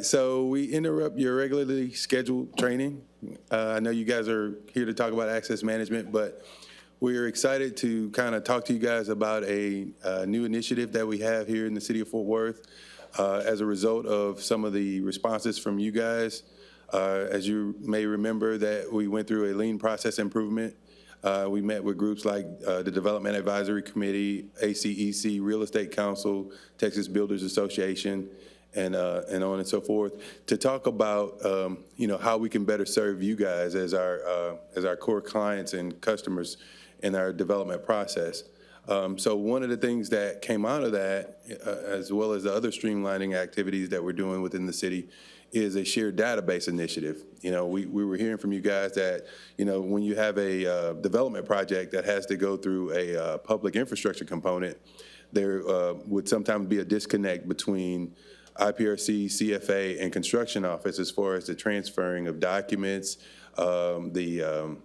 right, so we interrupt your regularly scheduled training. I know you guys are here to talk about access management, but we're excited to kind of talk to you guys about a new initiative that we have here in the city of Fort Worth as a result of some of the responses from you guys. As you may remember, that we went through a lean process improvement. We met with groups like the Development Advisory Committee, ACEC, Real Estate Council, Texas Builders Association, and on and so forth, to talk about how we can better serve you guys as our core clients and customers in our development process. So one of the things that came out of that, as well as the other streamlining activities that we're doing within the city, is a shared database initiative. We were hearing from you guys that, when you have a development project that has to go through a public infrastructure component, there would sometimes be a disconnect between IPRC, CFA, and construction office as far as the transferring of documents, the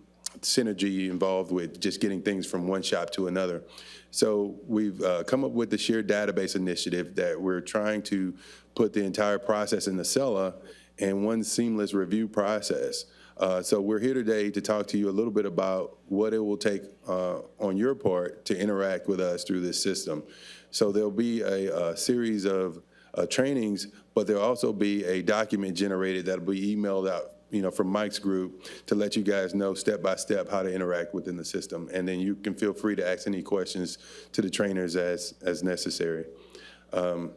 synergy involved with just getting things from one shop to another. So we've come up with the shared database initiative that we're trying to put the entire process in the Acela in one seamless review process. So we're here today to talk to you a little bit about what it will take on your part to interact with us through this system. So there'll be a series of trainings, but there'll also be a document generated that'll be emailed out from Mike's group to let you guys know step by step how to interact within the system. And then you can feel free to ask any questions to the trainers as necessary. I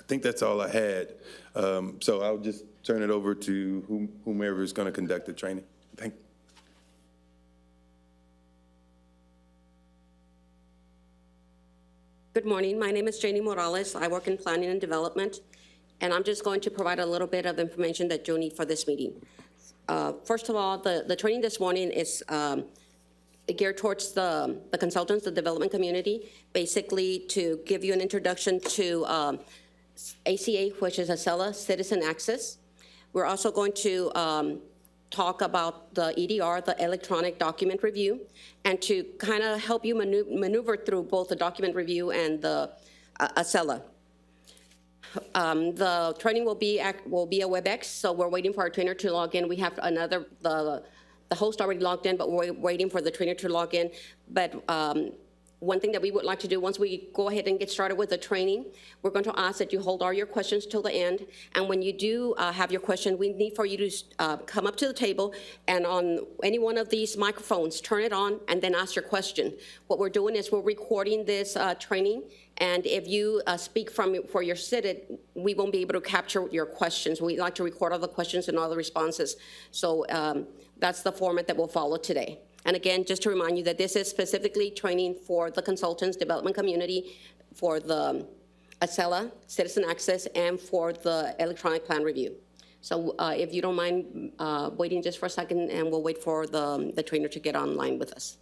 think that's all I had. So I'll just turn it over to whomever is going to conduct the training. Thank you. Good morning. My name is Janie Morales. I work in planning and development, and I'm just going to provide a little bit of information that you'll need for this meeting. First of all, the training this morning is geared towards the consultants, the development community, basically to give you an introduction to ACA, which is Acela Citizen Access. We're also going to talk about the EDR, the electronic document review, and to kind of help you maneuver through both the document review and the Acela. The training will be a WebEx, so we're waiting for our trainer to log in. We have the host already logged in, but we're waiting for the trainer to log in. But one thing that we would like to do once we go ahead and get started with the training, we're going to ask that you hold all your questions till the end. And when you do have your question, we need for you to come up to the table and on any one of these microphones, turn it on and then ask your question. What we're doing is we're recording this training, and if you speak for your seated, we won't be able to capture your questions. We like to record all the questions and all the responses. So that's the format that we'll follow today. And again, just to remind you that this is specifically training for the consultants, development community, for the Acela, Citizen Access, and for the electronic plan review. So if you don't mind waiting just for a second, and we'll wait for the trainer to get online with us.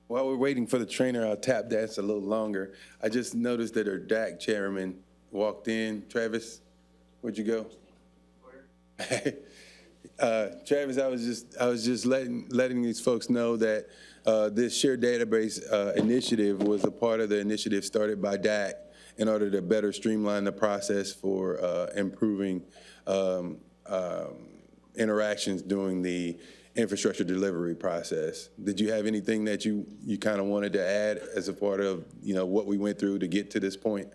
While we're waiting for the trainer, I'll tap dance a little longer. I just noticed that our DAC chairman walked in. Travis, where'd you go? Travis, I was just letting these folks know that this shared database initiative was a part of the initiative started by DAC in order to better streamline the process for improving interactions during the infrastructure delivery process. Did you have anything that you kind of wanted to add as a part of what we went through to get to this point?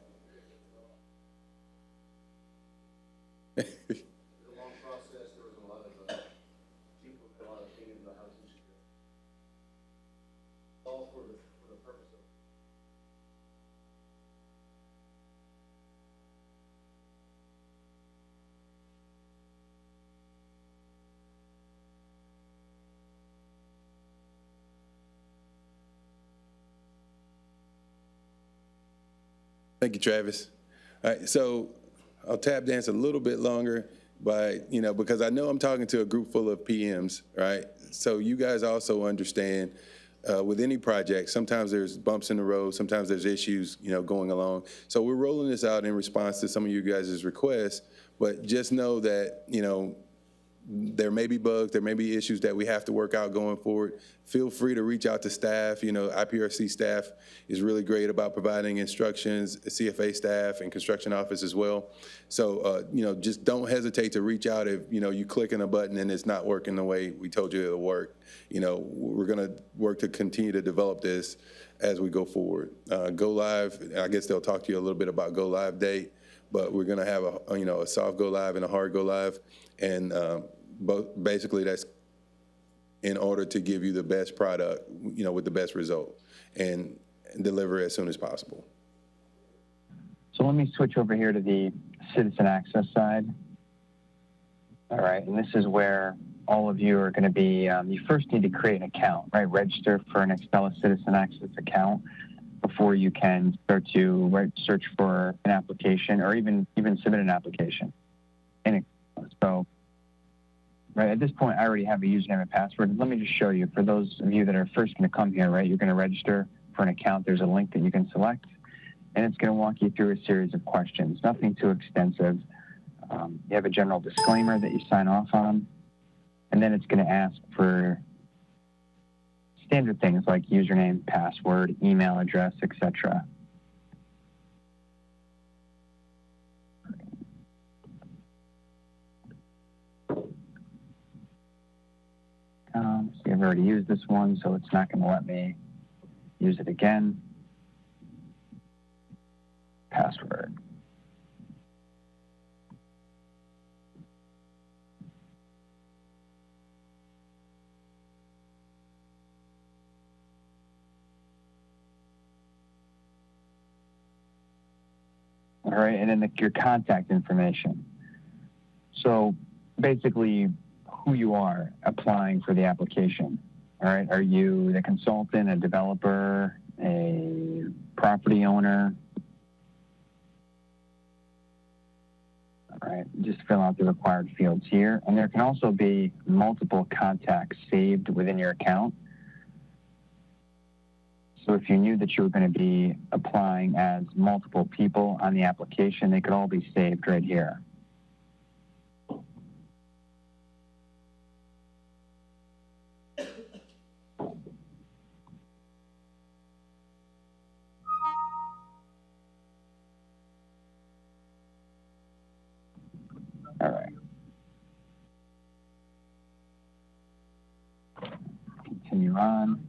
Thank you, Travis. All right, so I'll tap dance a little bit longer because I know I'm talking to a group full of PMs, right? So you guys also understand with any project, sometimes there's bumps in the road, sometimes there's issues, going along. So we're rolling this out in response to some of you guys' requests, but just know that, there may be bugs, there may be issues that we have to work out going forward. Feel free to reach out to staff. You know, IPRC staff is really great about providing instructions, CFA staff and construction office as well. So, you know, just don't hesitate to reach out if, you know, you clicking a button and it's not working the way we told you it'll work. You know, we're going to work to continue to develop this as we go forward. Go live, I guess they'll talk to you a little bit about go live date, but we're going to have a, you know, a soft go live and a hard go live. And basically that's in order to give you the best product, you know, with the best result and deliver as soon as possible. So let me switch over here to the citizen access side. All right, and this is where all of you are going to be, you first need to create an account, right? Register for an Expella Citizen Access account before you can start to search for an application or even submit an application. So, right, at this point, I already have a username and password. Let me just show you. For those of you that are first going to come here, right, you're going to register for an account. There's a link that you can select, and it's going to walk you through a series of questions. Nothing too extensive. You have a general disclaimer that you sign off on, and then it's going to ask for standard things like username, password, email address, etc. See, I've already used this one, so it's not going to let me use it again. Password. All right, and then your contact information. So basically, who you are applying for the application. All right, are you the consultant, a developer, a property owner? All right, just fill out the required fields here. And there can also be multiple contacts saved within your account. So if you knew that you were going to be applying as multiple people on the application, they could all be saved right here. All right. Continue on.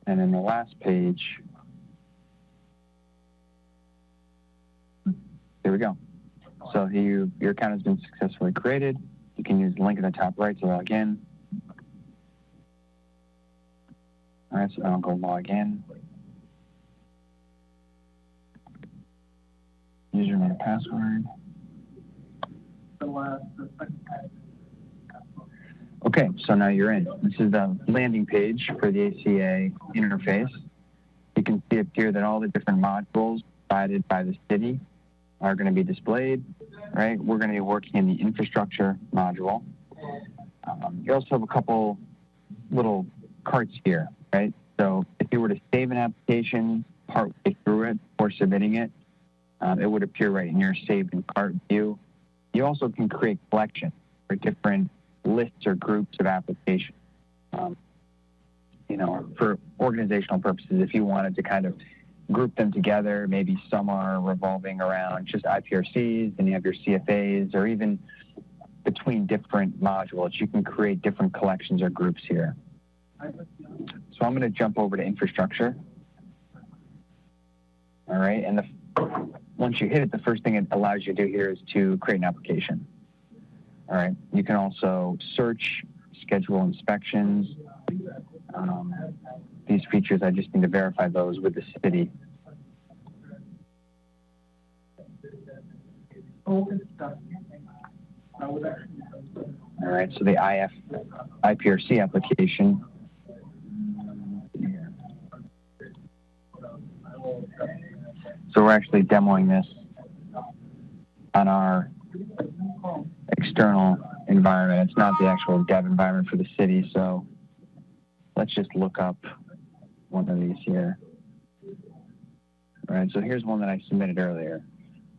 And then the last page, there we go. So here your account has been successfully created. You can use the link in the top right to log in. All right, so I'll go log in. Username and password. Okay, so now you're in. This is the landing page for the ACA interface. You can see up here that all the different modules provided by the city are going to be displayed, right? We're going to be working in the infrastructure module. You also have a couple little carts here, right? So if you were to save an application partway through it or submitting it, it would appear right in your saved in cart view. You also can create collections for different lists or groups of applications. You know, for organizational purposes, if you wanted to kind of group them together, maybe some are revolving around just IPRCs, and you have your CFAs, or even between different modules, you can create different collections or groups here. So I'm going to jump over to infrastructure. All right, and once you hit it, the first thing it allows you to do here is to create an application. All right, you can also search, schedule inspections. These features, I just need to verify those with the city. All right, so the IPRC application. So we're actually demoing this on our external environment. It's not the actual dev environment for the city, so let's just look up one of these here. All right, so here's one that I submitted earlier,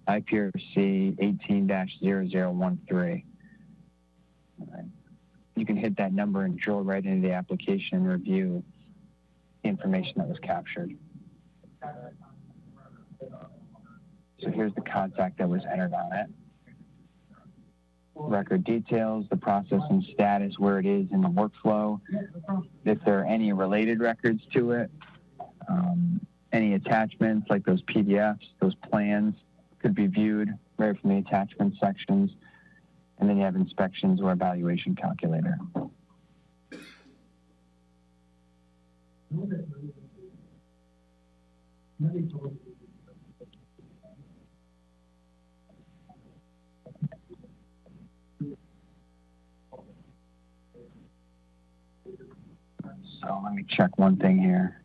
IPRC 18-0013. you can hit that number and drill right into the application and review the information that was captured. So here's the contact that was entered on it. Record details, the process and status, where it is in the workflow, if there are any related records to it, any attachments like those PDFs, those plans could be viewed right from the attachment sections. And then you have inspections or evaluation calculator. So let me check one thing here.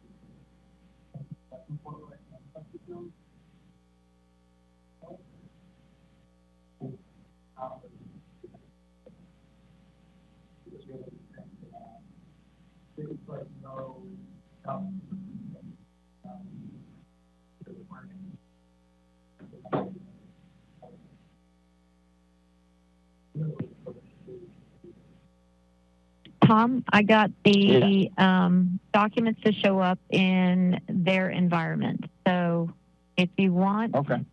Tom, I got the documents to show up in their environment. So if you want, Okay.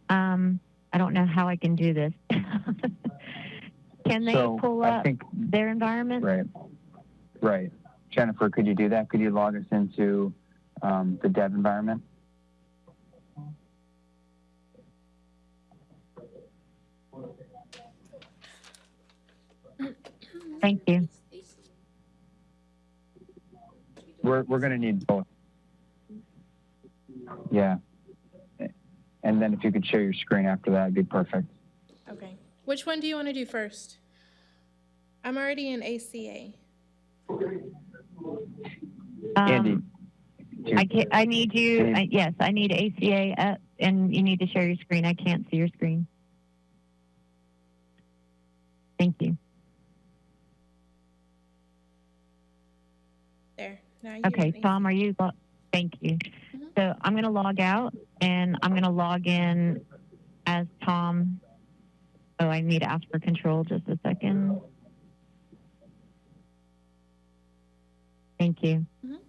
I don't know how I can do this. Can they So pull I up think, their environment? right. Jennifer, could you do that? Could you log us into the dev environment? Thank you. We're going to need both. Yeah. And then if you could share your screen after that, it'd be perfect. Okay. Which one do you want to do first? I'm already in ACA. Andy. I need you. Yes, I need ACA up, and you need to share your screen. I can't see your screen. Thank you. There. Now you Okay, in Tom, are you? Thank you. So I'm going to log out, and I'm going to log in as Tom. Oh, I need to ask for control. Just a second. Thank you. Mhm.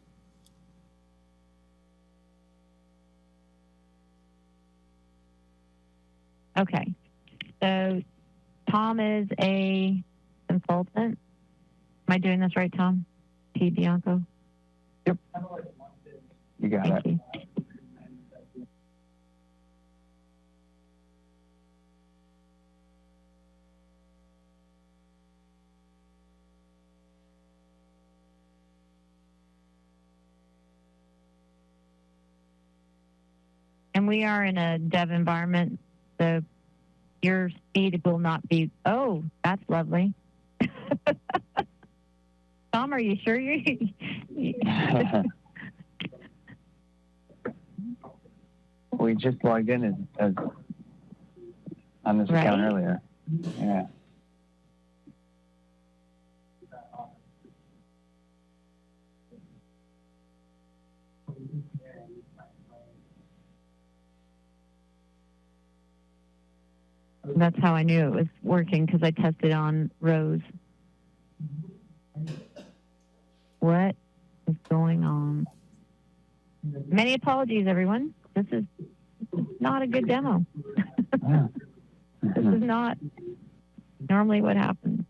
Okay. So Tom is a consultant. Am I doing this right, Tom? T. Bianco? Yep. You got Thank it. you. And we are in a dev environment, so your speed will not be, oh, that's lovely. Tom, are you sure you? We just logged in as on this account Right. earlier. Yeah. That's how I knew it was working, because I tested on Rose. What is going on? Many apologies, everyone. This is not a good demo. Yeah. This is not normally what happens.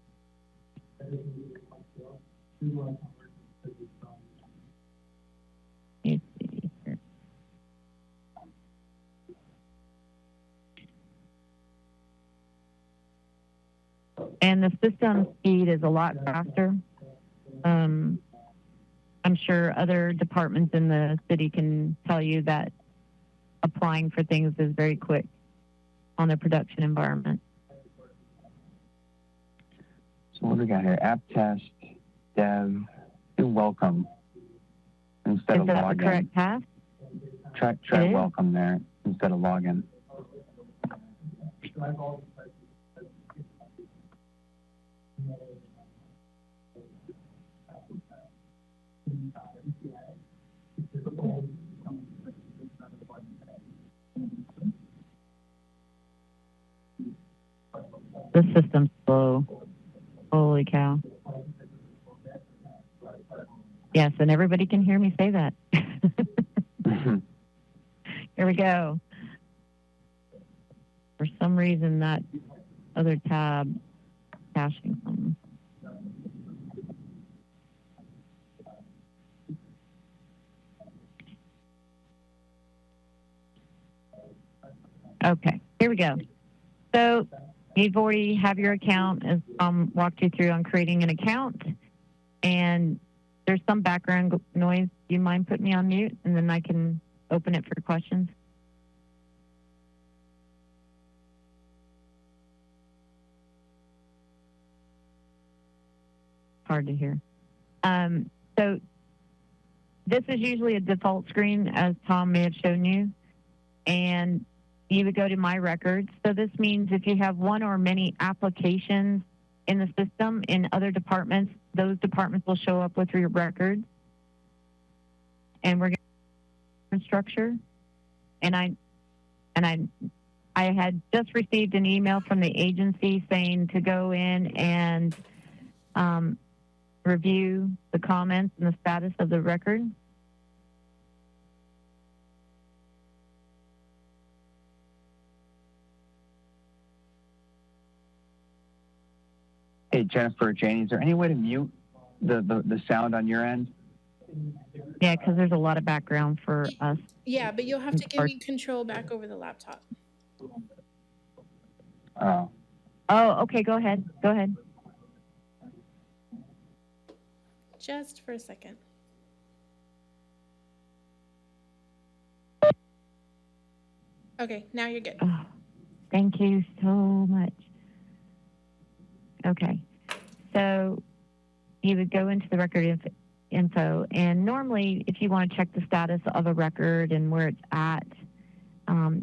Let's see here. And the system speed is a lot faster. I'm sure other departments in the city can tell you that applying for things is very quick on the production environment. So what do we got here? App test, dev, do welcome instead Is of that the login. correct path? Try It is. welcome there instead of login. The system's slow. Holy cow. Yes, and everybody can hear me say that. Here we go. For some reason, that other tab caching something. Okay, here we go. So you've already have your account, as walked you through on creating an account, and there's some background noise. Do you mind putting me on mute, and then I can open it for questions? Hard to hear. So this is usually a default screen, as Tom may have shown you, and you would go to My Records. So this means if you have one or many applications in the system in other departments, those departments will show up with your records. And we're going to structure. And I had just received an email from the agency saying to go in and review the comments and the status of the record. Hey, Jennifer, Janie, is there any way to mute the sound on your end? Yeah, because there's a lot of background for us. Yeah, but you'll have to give me control back over the laptop. Oh. Oh, okay, go ahead. Go ahead. Just for a second. Okay, now you're good. Oh, thank you so much. Okay, so you would go into the record info, and normally if you want to check the status of a record and where it's at,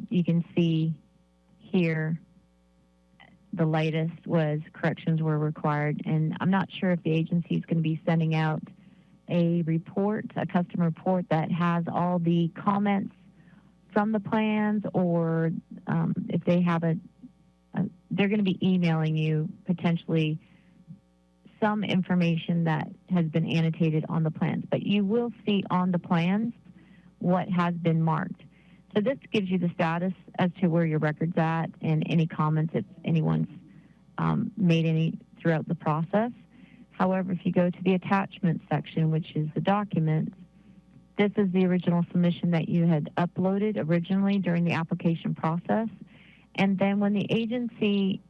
you can see here the latest was corrections were required, and I'm not sure if the agency is going to be sending out a report, a customer report that has all the comments from the plans, or if they have they're going to be emailing you potentially some information that has been annotated on the plans, but you will see on the plans what has been marked. So this gives you the status as to where your record's at and any comments if anyone's made any throughout the process. However, if you go to the attachment section, which is the documents, this is the original submission that you had uploaded originally during the application process. And then when the agency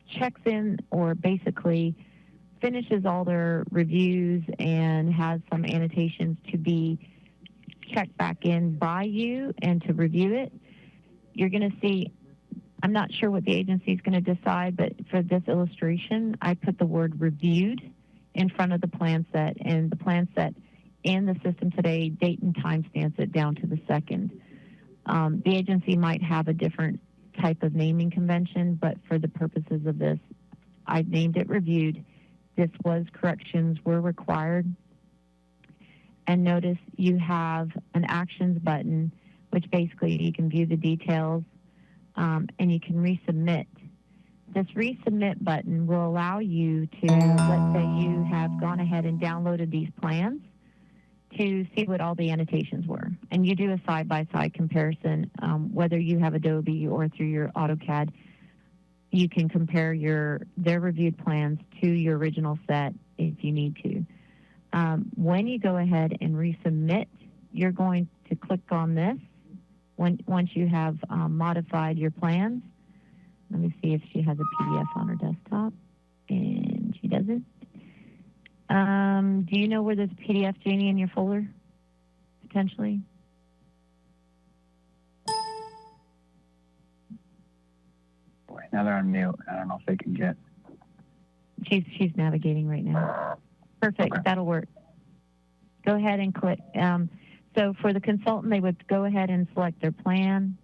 checks in or basically finishes all their reviews and has some annotations to be checked back in by you and to review it, you're going to see, I'm not sure what the agency is going to decide, but for this illustration, I put the word reviewed in front of the plan set, and the plan set in the system today, date and time stamps it down to the second. The agency might have a different type of naming convention, but for the purposes of this, I've named it reviewed. This was corrections were required. And notice you have an actions button, which basically you can view the details and you can resubmit. This resubmit button will allow you to, let's say you have gone ahead and downloaded these plans, to see what all the annotations were. And you do a side-by-side comparison, whether you have Adobe or through your AutoCAD. You can compare their reviewed plans to your original set if you need to. When you go ahead and resubmit, you're going to click on this once you have modified your plans. Let me see if she has a PDF on her desktop, and she doesn't. Do you know where there's a PDF, Janie, in your folder, potentially? Boy, now they're on mute. I don't know if they can get. She's navigating right now. Perfect, okay. That'll work. Go ahead and click. So for the consultant, they would go ahead and select their plan.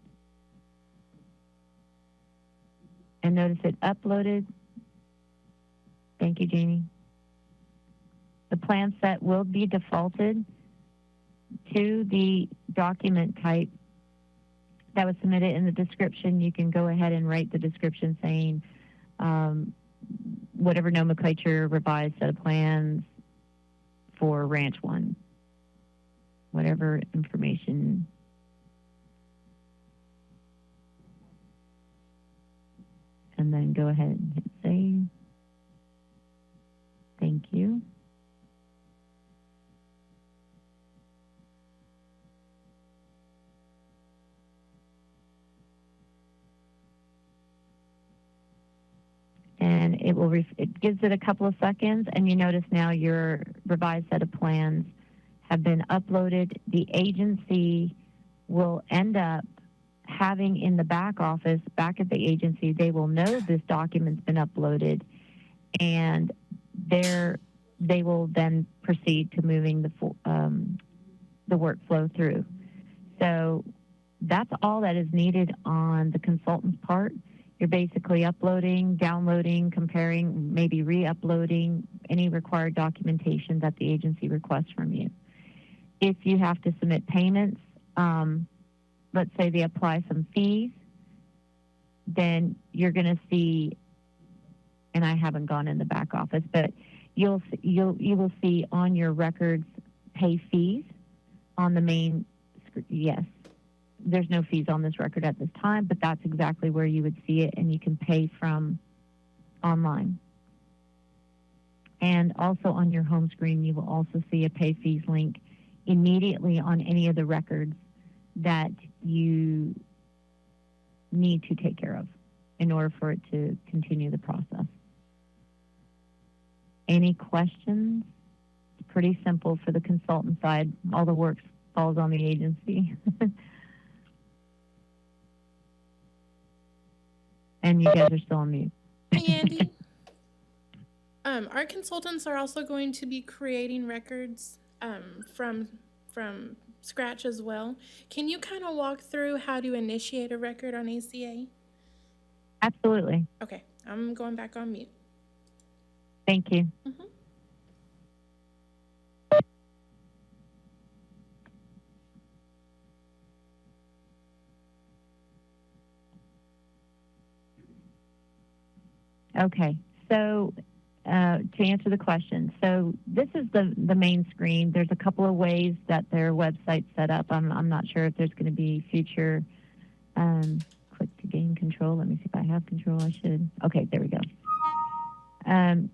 And notice it uploaded. Thank you, Janie. The plan set will be defaulted to the document type that was submitted in the description. You can go ahead and write the description saying whatever nomenclature, revised set of plans, for Ranch 1. Whatever information. And then go ahead and hit save. Thank you. And it will it gives it a couple of seconds, and you notice now your revised set of plans have been uploaded. The agency will end up having in the back office, back at the agency, they will know this document's been uploaded, and they will then proceed to moving the workflow through. So that's all that is needed on the consultant's part. You're basically uploading, downloading, comparing, maybe re-uploading any required documentation that the agency requests from you. If you have to submit payments, let's say they apply some fees, then you're going to see, and I haven't gone in the back office, but you will see on your records pay fees on the main. Yes, there's no fees on this record at this time, but that's exactly where you would see it, and you can pay from online. And also on your home screen, you will also see a pay fees link immediately on any of the records that you need to take care of in order for it to continue the process. Any questions? It's pretty simple for the consultant side. All the work falls on the agency. And you guys are still on mute. Hey, Andy. Our consultants are also going to be creating records from scratch as well. Can you kind of walk through how to initiate a record on ACA? Absolutely. Okay, I'm going back on mute. Thank you. Mm-hmm. Okay, so to answer the question, so this is the main screen. There's a couple of ways that their website's set up. I'm not sure if there's going to be future. Click to gain control. Let me see if I have control. I should. Okay, there we go.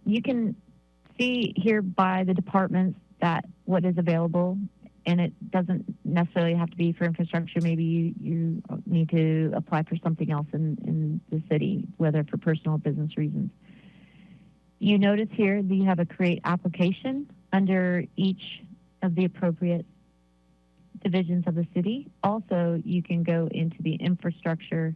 You can see here by the departments that what is available, and it doesn't necessarily have to be for infrastructure. Maybe you need to apply for something else in the city, whether for personal or business reasons. You notice here that you have a create application under each of the appropriate divisions of the city. Also, you can go into the infrastructure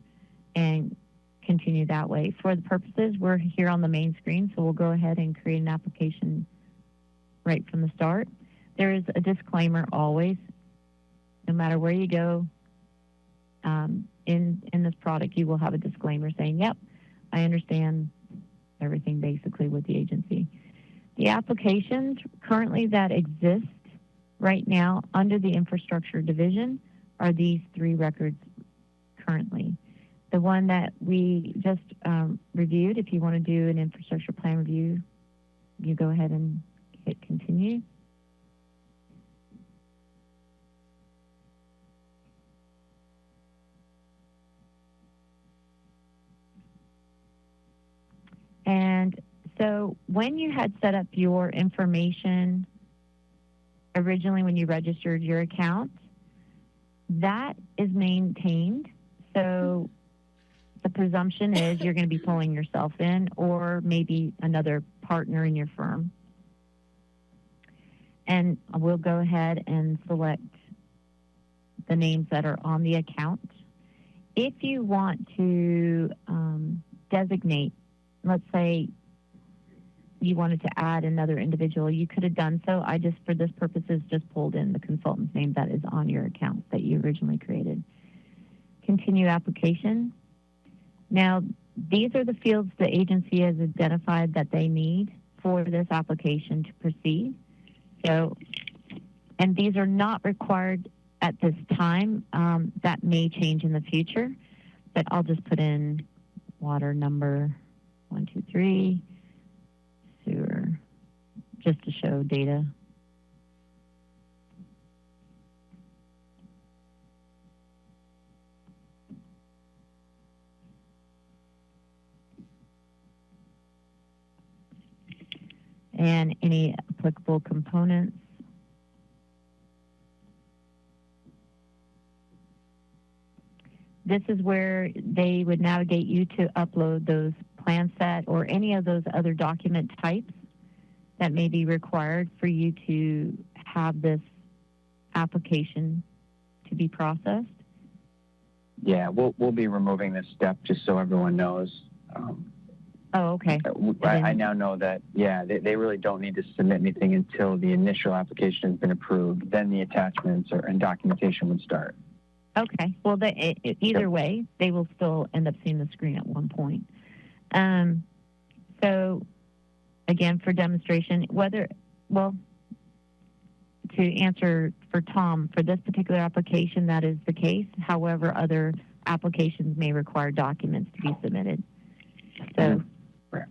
and continue that way. For the purposes, we're here on the main screen, so we'll go ahead and create an application right from the start. There is a disclaimer always, no matter where you go in this product, you will have a disclaimer saying, yep, I understand everything basically with the agency. The applications currently that exist right now under the infrastructure division are these 3 records currently. The one that we just reviewed, if you want to do an infrastructure plan review, you go ahead and hit continue. And so when you had set up your information originally when you registered your account, that is maintained. So the presumption is you're going to be pulling yourself in or maybe another partner in your firm. And we'll go ahead and select the names that are on the account. If you want to designate, let's say you wanted to add another individual, you could have done so. I just, for this purposes, just pulled in the consultant's name that is on your account that you originally created. Continue application. Now, these are the fields the agency has identified that they need for this application to proceed. So, and these are not required at this time. That may change in the future, but I'll just put in water number 123, sewer, just to show data and any applicable components. This is where they would navigate you to upload those plan set or any of those other document types that may be required for you to have this application to be processed. Yeah, we'll be removing this step just so everyone knows. Oh, okay. I now know that, yeah, they really don't need to submit anything until the initial application has been approved. Then the attachments and documentation would start. Okay. Well, either way, they will still end up seeing the screen at one point. So, again, for demonstration, to answer for Tom, for this particular application, that is the case. However, other applications may require documents to be submitted. So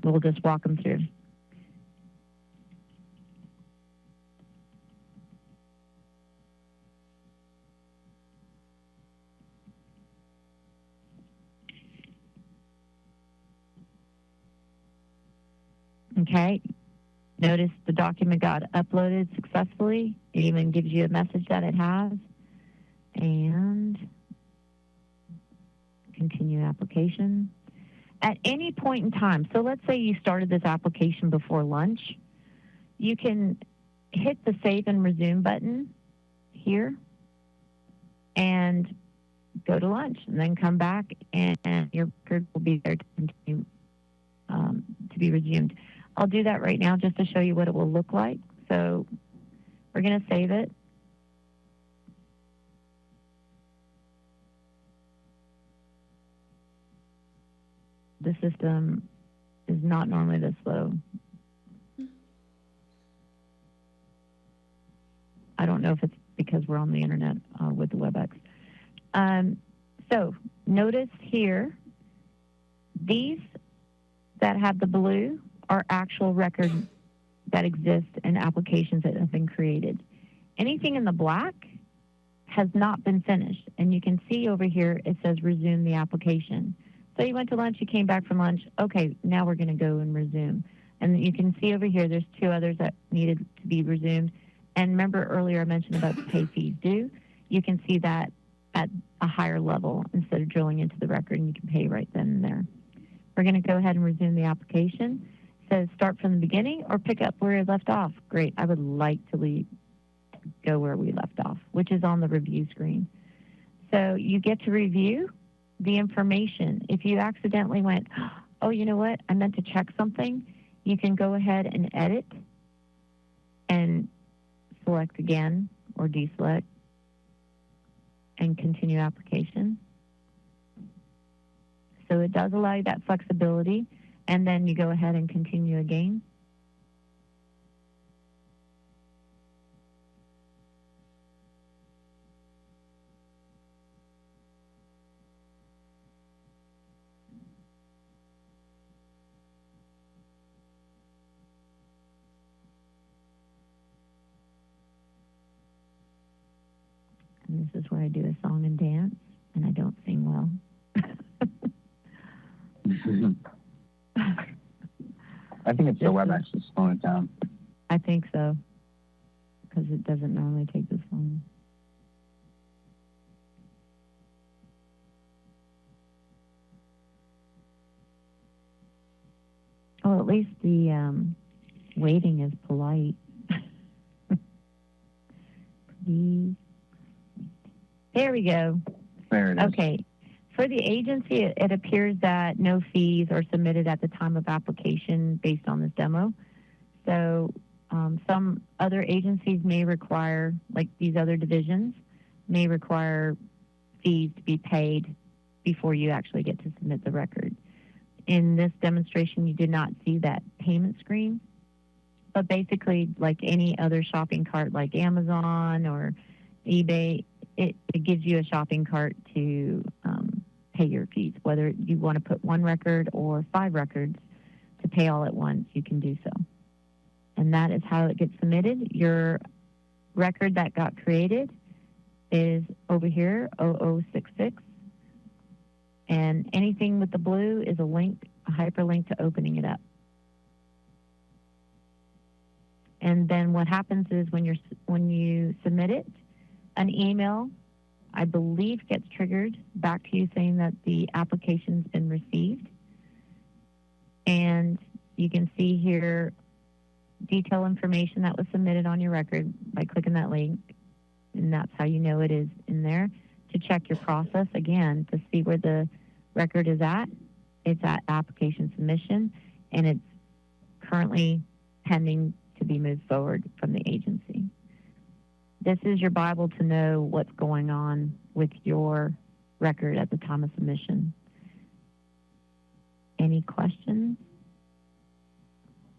we'll just walk them through. Okay. Notice the document got uploaded successfully. It even gives you a message that it has. And continue application. At any point in time, so let's say you started this application before lunch, you can hit the save and resume button here and go to lunch and then come back and your record will be there to continue to be resumed. I'll do that right now just to show you what it will look like. So we're going to save it. The system is not normally this slow. I don't know if it's because we're on the internet with the WebEx. So notice here, these that have the blue are actual records that exist and applications that have been created. Anything in the black has not been finished. And you can see over here, it says resume the application. So you went to lunch, you came back from lunch. Okay, now we're going to go and resume. And you can see over here, there's 2 others that needed to be resumed. And remember earlier I mentioned about the pay fees due. You can see that at a higher level instead of drilling into the record, and you can pay right then and there. We're going to go ahead and resume the application. It says start from the beginning or pick up where you left off. Great. I would like to go where we left off, which is on the review screen. So you get to review the information. If you accidentally went, oh, you know what, I meant to check something, you can go ahead and edit and select again or deselect and continue application. So it does allow you that flexibility, and then you go ahead and continue again. And this is where I do a song and dance, and I don't sing well. I think it's the WebEx that's slowing it down. I think so, because it doesn't normally take this long. Oh, at least the waiting is polite. There we go. There it is. Okay. For the agency, it appears that no fees are submitted at the time of application based on this demo. So some other agencies may require, like these other divisions, may require fees to be paid before you actually get to submit the record. In this demonstration, you did not see that payment screen, but basically like any other shopping cart like Amazon or eBay, it gives you a shopping cart to pay your fees. Whether you want to put 1 record or 5 records to pay all at once, you can do so. And that is how it gets submitted. Your record that got created is over here, 0066. And anything with the blue is a link, a hyperlink to opening it up. And then what happens is when you submit it, an email, I believe, gets triggered back to you saying that the application's been received. And you can see here detail information that was submitted on your record by clicking that link. And that's how you know it is in there. To check your process again, to see where the record is at, it's at application submission, and it's currently pending to be moved forward from the agency. This is your Bible to know what's going on with your record at the time of submission. Any questions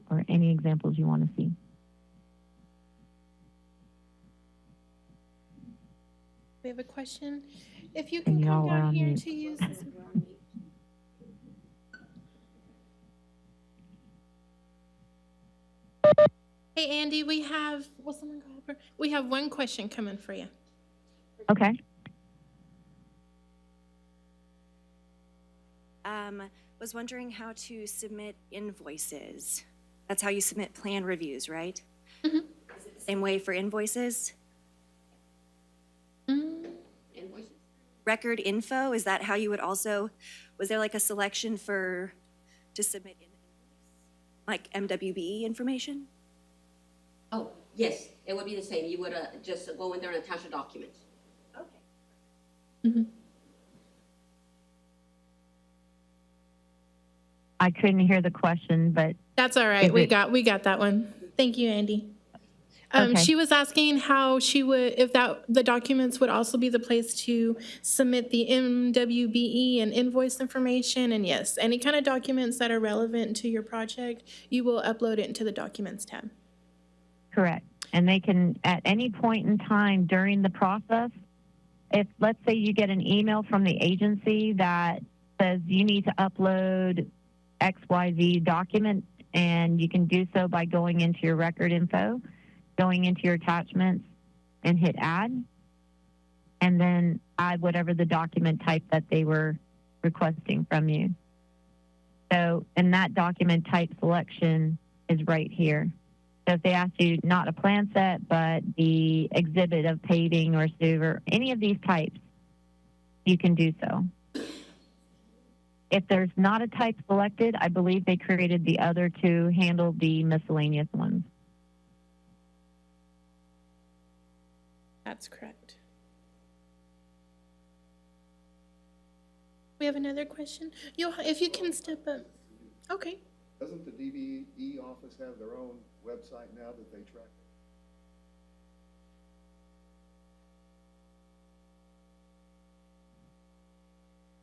or any examples you want to see? We have a question. If you And can y'all come are down on here mute. to use. Hey, Andy, we have, will someone go over? We have one question coming for you. Okay. Was wondering how to submit invoices. That's how you submit plan reviews, right? Mhm. Is it the same way for invoices? Invoices? Record info, is that how you would also, was there like a selection to submit like MWBE information? Oh, yes, it would be the same. You would just go in there and attach a document. Okay. I couldn't hear the question, but That's all right. Is We it- got that one. Thank you, Andy. Okay. She was asking how she would, if the documents would also be the place to submit the MWBE and invoice information. And yes, any kind of documents that are relevant to your project, you will upload it into the Documents tab. correct. And they can, at any point in time during the process, if, let's say you get an email from the agency that says you need to upload XYZ document, and you can do so by going into your record info, going into your attachments, and hit add, and then add whatever the document type that they were requesting from you. So, and that document type selection is right here. So if they ask you not a plan set, but the exhibit of paving or sewer, any of these types, you can do so. If there's not a type selected, I believe they created the other to handle the miscellaneous ones. That's correct. We have another question. If you can step up. Okay. Doesn't the DBE office have their own website now that they track?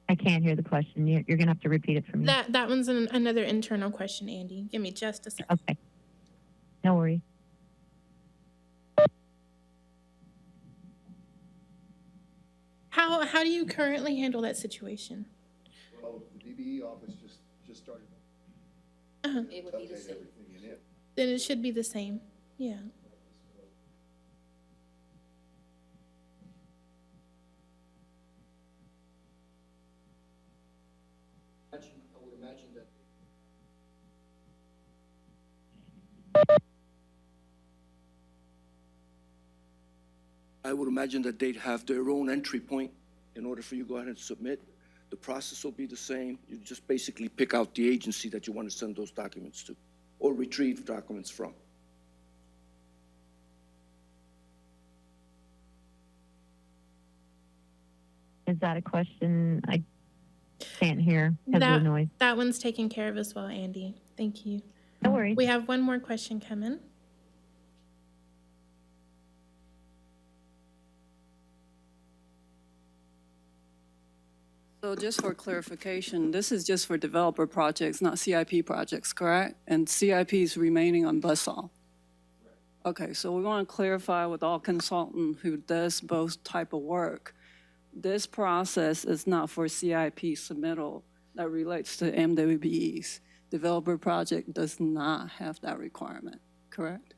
I can't hear the question. You're going to have to repeat it for me. That one's another internal question, Andy. Give me just a second. Okay. No worries. How do you currently handle that situation? Well, the DBE office just started It would be the updating same. everything in it. Then it should be the same. Yeah. I would imagine that. I would imagine that they'd have their own entry point in order for you to go ahead and submit. The process will be the same. You just basically pick out the agency that you want to send those documents to or retrieve documents from. Is that a question? I can't hear because of the noise. That one's taken care of as well, Andy. Thank you. No worries. We have one more question coming. So just for clarification, this is just for developer projects, not CIP projects, correct? And CIP is remaining on Buzzsaw? Okay, so we want to clarify with all consultant who does both type of work, this process is not for CIP submittal that relates to MWBEs. Developer project does not have that requirement, correct?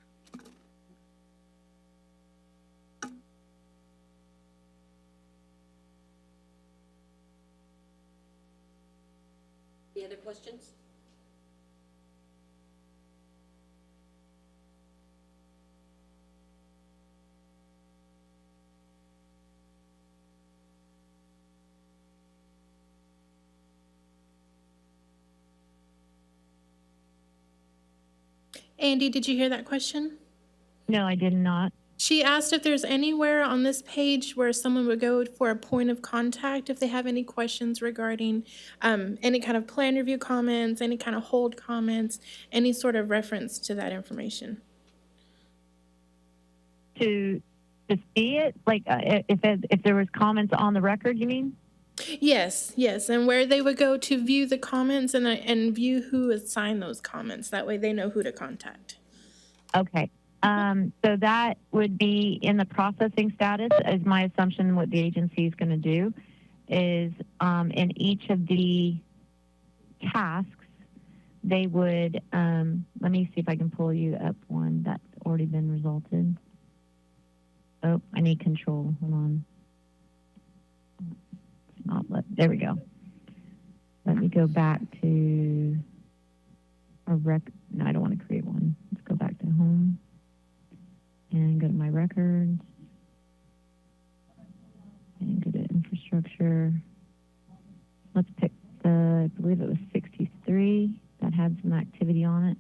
Any other questions? Andy, did you hear that question? No, I did not. She asked if there's anywhere on this page where someone would go for a point of contact if they have any questions regarding any kind of plan review comments, any kind of hold comments, any sort of reference to that information. To see it, like if there was comments on the record, you mean? Yes, yes, and where they would go to view the comments and view who assigned those comments. That way they know who to contact. Okay. So that would be in the processing status, is my assumption. What the agency is going to do is in each of the tasks, they would, let me see if I can pull you up one that's already been resulted. Oh, I need control. Hold on. It's not, there we go. Let me go back to a no, I don't want to create one. Let's go back to home and go to my records and go to infrastructure. Let's pick I believe it was 63 that had some activity on it.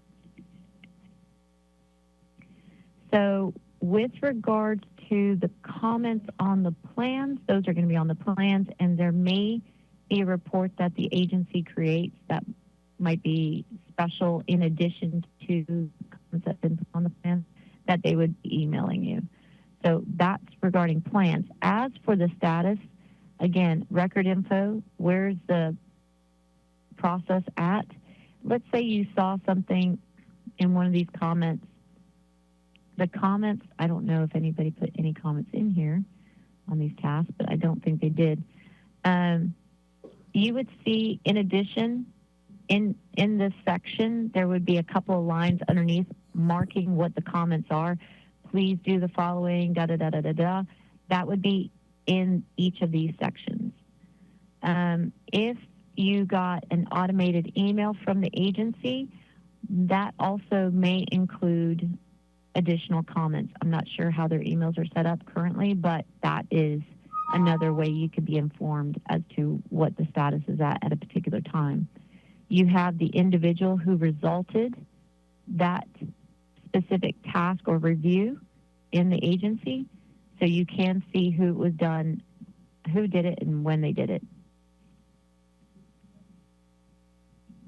So with regards to the comments on the plans, those are going to be on the plans, and there may be a report that the agency creates that might be special in addition to comments that have been put on the plan that they would be emailing you. So that's regarding plans. As for the status, again, record info, where's the process at? Let's say you saw something in one of these comments. The comments, I don't know if anybody put any comments in here on these tasks, but I don't think they did. You would see, in addition, in this section, there would be a couple of lines underneath marking what the comments are. Please do the following, da-da-da-da-da-da. That would be in each of these sections. If you got an automated email from the agency, that also may include additional comments. I'm not sure how their emails are set up currently, but that is another way you could be informed as to what the status is at a particular time. You have the individual who resulted that specific task or review in the agency, so you can see who it was done, who did it, and when they did it.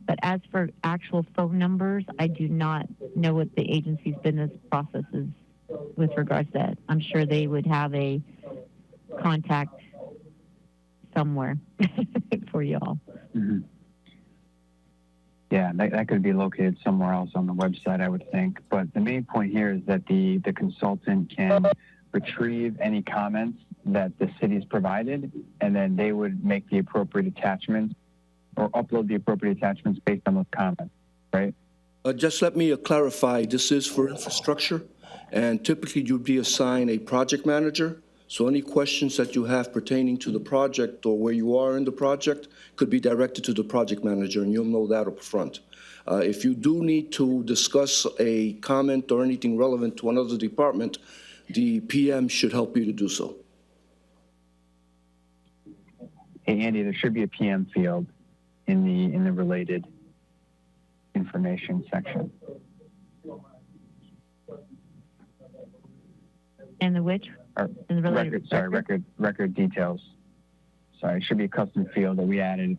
But as for actual phone numbers, I do not know what the agency's business process is with regards to that. I'm sure they would have a contact somewhere for you all. Mm-hmm. Yeah, that could be located somewhere else on the website, I would think. But the main point here is that the consultant can retrieve any comments that the city's provided, and then they would make the appropriate attachments or upload the appropriate attachments based on those comments, right? Just let me clarify, this is for infrastructure, and typically you'd be assigned a project manager. So any questions that you have pertaining to the project or where you are in the project could be directed to the project manager, and you'll know that up front. If you do need to discuss a comment or anything relevant to another department, the PM should help you to do so. Hey, Andy, there should be a PM field in the related information section. And the which? In the related record details. Sorry, it should be a custom field that we added.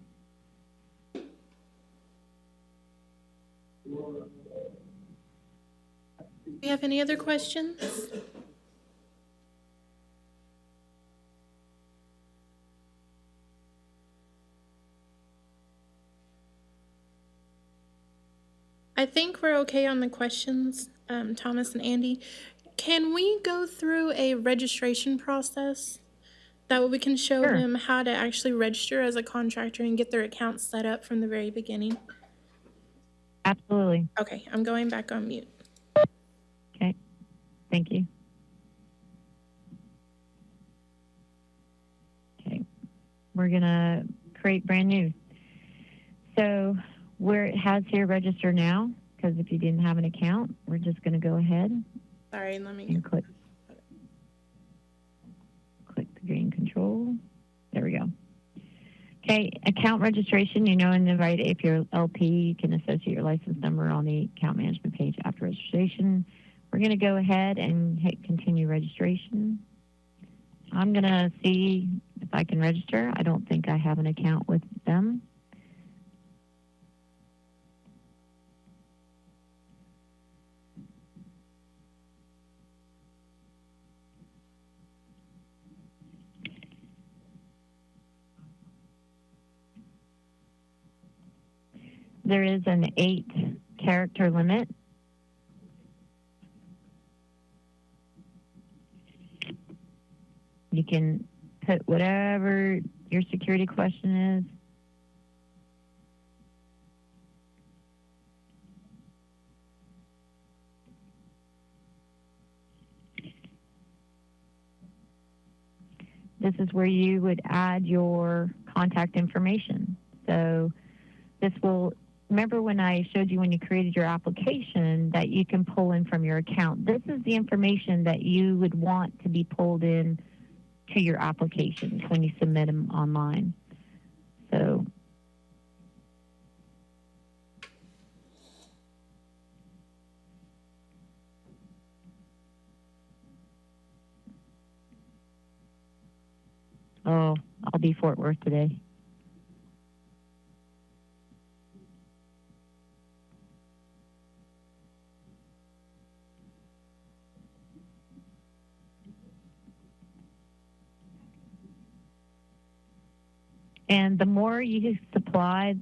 Do you have any other questions? I think we're okay on the questions, Thomas and Andy. Can we go through a registration process? That way we can show Sure. them how to actually register as a contractor and get their account set up from the very beginning. Absolutely. Okay, I'm going back on mute. Okay. Thank you. Okay. We're going to create brand new. So where it has here register now, because if you didn't have an account, we're just going to go ahead Sorry, let me. and click the green control. There we go. Okay, account registration, you know, in the right, if you're LP, you can associate your license number on the account management page after registration. We're going to go ahead and hit continue registration. I'm going to see if I can register. I don't think I have an account with them. There is an 8-character limit. You can put whatever your security question is. This is where you would add your contact information. So this will, remember when I showed you when you created your application that you can pull in from your account. This is the information that you would want to be pulled in to your applications when you submit them online. So oh, I'll be Fort Worth today. And the more you supply,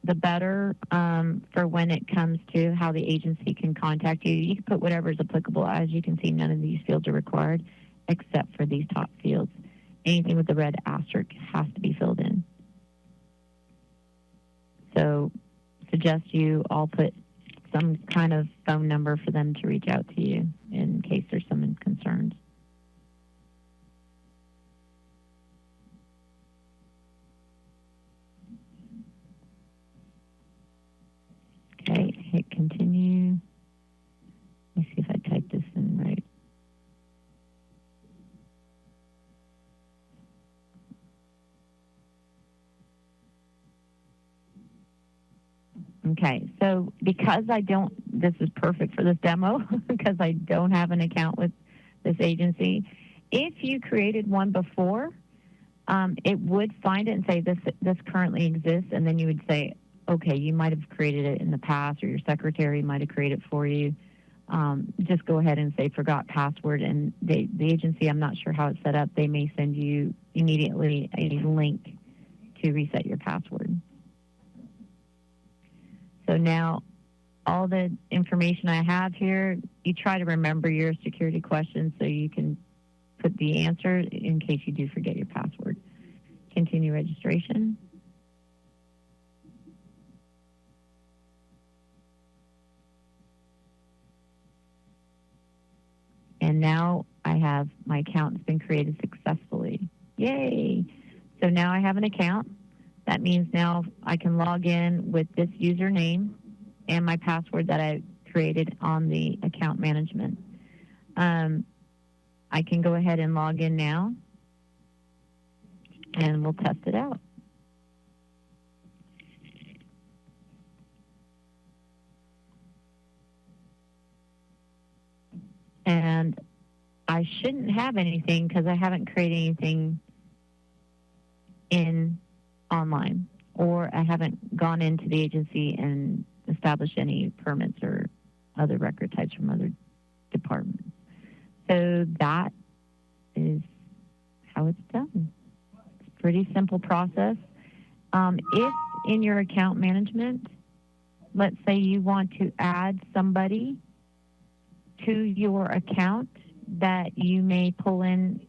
the better for when it comes to how the agency can contact you. You can put whatever is applicable. As you can see, none of these fields are required except for these top fields. Anything with the red asterisk has to be filled in. So suggest you all put some kind of phone number for them to reach out to you in case there's some concerns. Okay, hit continue. Let me see if I type this in right. Okay, so because I don't, this is perfect for this demo, because I don't have an account with this agency. If you created one before, it would find it and say this currently exists, and then you would say, okay, you might have created it in the past, or your secretary might have created it for you. Just go ahead and say forgot password, and the agency, I'm not sure how it's set up, they may send you immediately a link to reset your password. So now all the information I have here, you try to remember your security questions so you can put the answer in case you do forget your password. Continue registration. And now I have my account has been created successfully. Yay! So now I have an account. That means now I can log in with this username and my password that I created on the account management. I can go ahead and log in now, and we'll test it out. And I shouldn't have anything because I haven't created anything in online, or I haven't gone into the agency and established any permits or other record types from other departments. So that is how it's done. It's a pretty simple process. If in your account management, let's say you want to add somebody to your account that you may pull in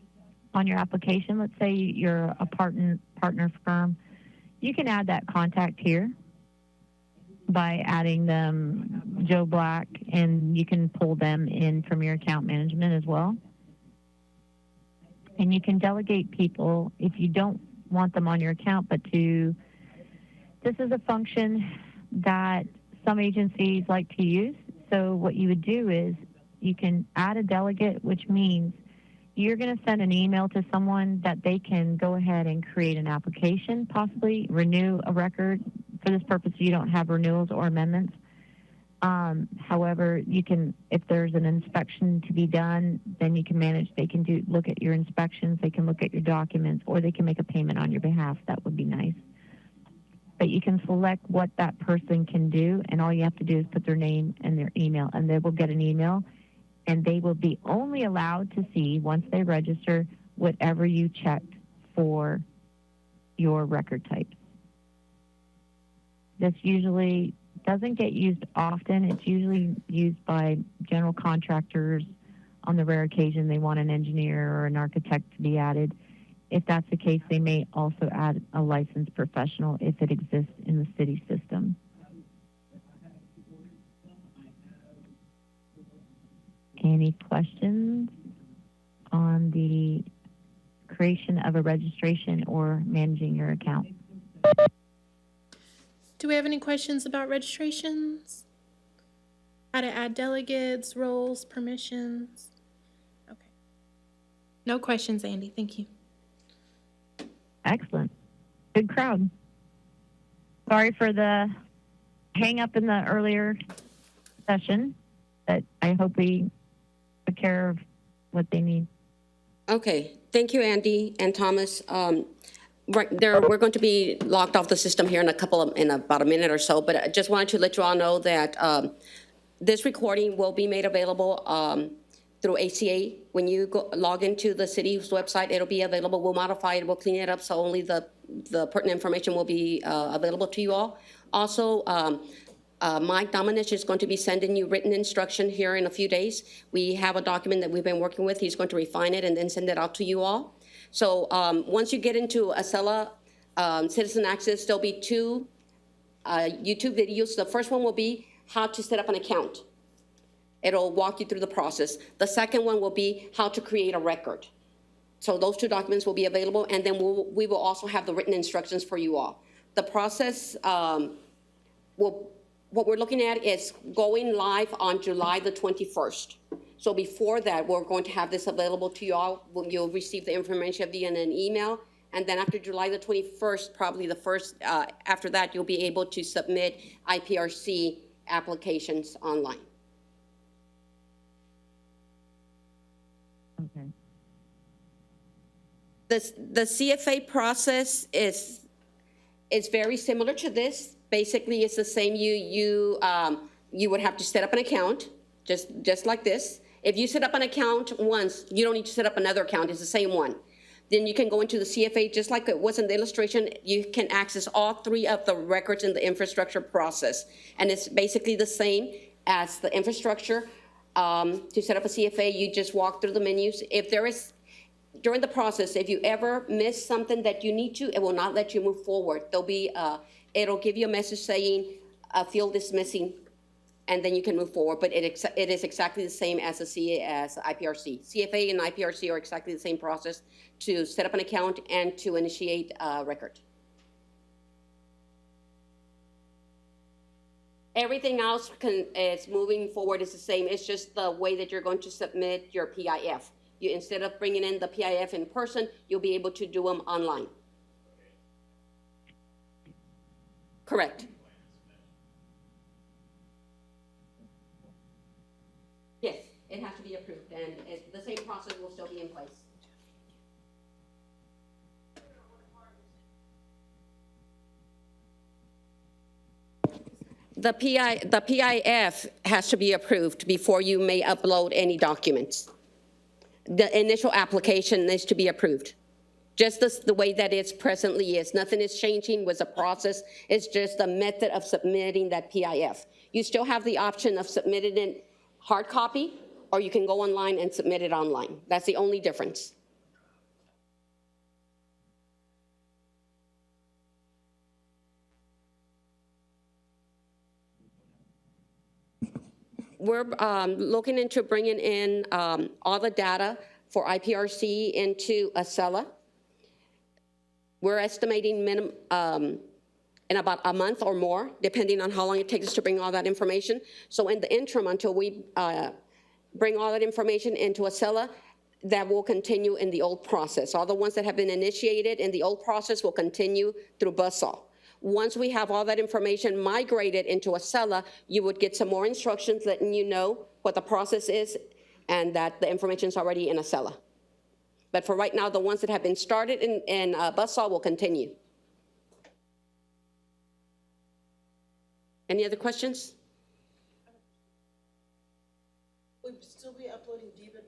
on your application, let's say you're a partner firm, you can add that contact here by adding them Joe Black, and you can pull them in from your account management as well. And you can delegate people if you don't want them on your account, but this is a function that some agencies like to use. So what you would do is you can add a delegate, which means you're going to send an email to someone that they can go ahead and create an application, possibly renew a record. For this purpose, you don't have renewals or amendments. However, you can, if there's an inspection to be done, then you can manage, they can look at your inspections, they can look at your documents, or they can make a payment on your behalf. That would be nice. But you can select what that person can do, and all you have to do is put their name and their email, and they will get an email, and they will be only allowed to see, once they register, whatever you checked for your record types. This usually doesn't get used often. It's usually used by general contractors on the rare occasion they want an engineer or an architect to be added. If that's the case, they may also add a licensed professional if it exists in the city system. Any questions on the creation of a registration or managing your account? Do we have any questions about registrations? How to add delegates, roles, permissions? Okay. No questions, Andy. Thank you. Excellent. Good crowd. Sorry for the hang up in the earlier session, but I hope we took care of what they need. Okay, thank you, Andy and Thomas. Right there, we're going to be locked off the system here in about a minute or so, but I just wanted to let you all know that this recording will be made available through ACA. When you log into the city's website, it'll be available. We'll modify it, we'll clean it up, so only the pertinent information will be available to you all. Also, Mike Dominich is going to be sending you written instruction here in a few days. We have a document that we've been working with. He's going to refine it and then send it out to you all. So once you get into Acela Citizen Access, there'll be two YouTube videos. The first one will be how to set up an account. It'll walk you through the process. The second one will be how to create a record. So those two documents will be available, and then we will also have the written instructions for you all. The process, what we're looking at is going live on July the 21st. So before that, we're going to have this available to you all. You'll receive the information via an email. And then after July the 21st, probably the first, after that, you'll be able to submit IPRC applications online. Okay. The CFA process is very similar to this. Basically, it's the same. You would have to set up an account, just like this. If you set up an account once, you don't need to set up another account. It's the same one. Then you can go into the CFA, just like it was in the illustration. You can access all three of the records in the infrastructure process. And it's basically the same as the infrastructure. To set up a CFA, you just walk through the menus. If there is, during the process, if you ever miss something that you need to, it will not let you move forward. There'll be, it'll give you a message saying a field is missing, and then you can move forward. But it is exactly the same as IPRC. CFA and IPRC are exactly the same process to set up an account and to initiate a record. Everything else is moving forward is the same. It's just the way that you're going to submit your PIF. Instead of bringing in the PIF in person, you'll be able to do them online. Correct. Yes, it has to be approved, and the same process will still be in place. The PIF has to be approved before you may upload any documents. The initial application needs to be approved. Just the way that it's presently is. Nothing is changing with the process. It's just the method of submitting that PIF. You still have the option of submitting it hard copy, or you can go online and submit it online. That's the only difference. We're looking into bringing in all the data for IPRC into Acela. We're estimating in about a month or more, depending on how long it takes us to bring all that information. So in the interim, until we bring all that information into Acela, that will continue in the old process. All the ones that have been initiated in the old process will continue through Buzzsaw. Once we have all that information migrated into Acela, you would get some more instructions letting you know what the process is and that the information is already in Acela. But for right now, the ones that have been started in Buzzsaw will continue. Any other questions? Would still be uploading DWF?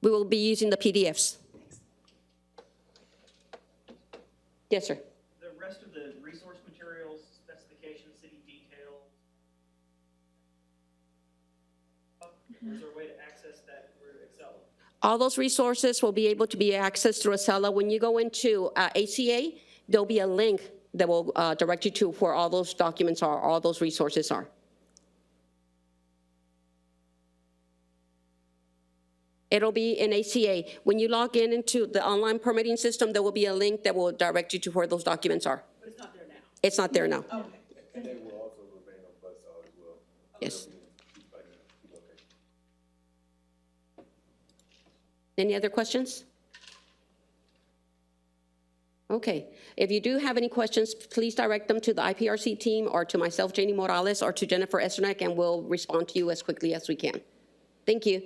We will be using the PDFs. Yes, sir. The rest of the resource materials, specifications, city details, is there a way to access that through Excel? All those resources will be able to be accessed through Acela. When you go into ACA, there'll be a link that will direct you to where all those documents are, all those resources are. It'll be in ACA. When you log in into the online permitting system, there will be a link that will direct you to where those documents are. But it's not there now. It's not there now. Okay. And they will also remain on Buzzsaw as well. Yes. Any other questions? Okay. If you do have any questions, please direct them to the IPRC team or to myself, Janie Morales, or to Jennifer Esterneck, and we'll respond to you as quickly as we can. Thank you.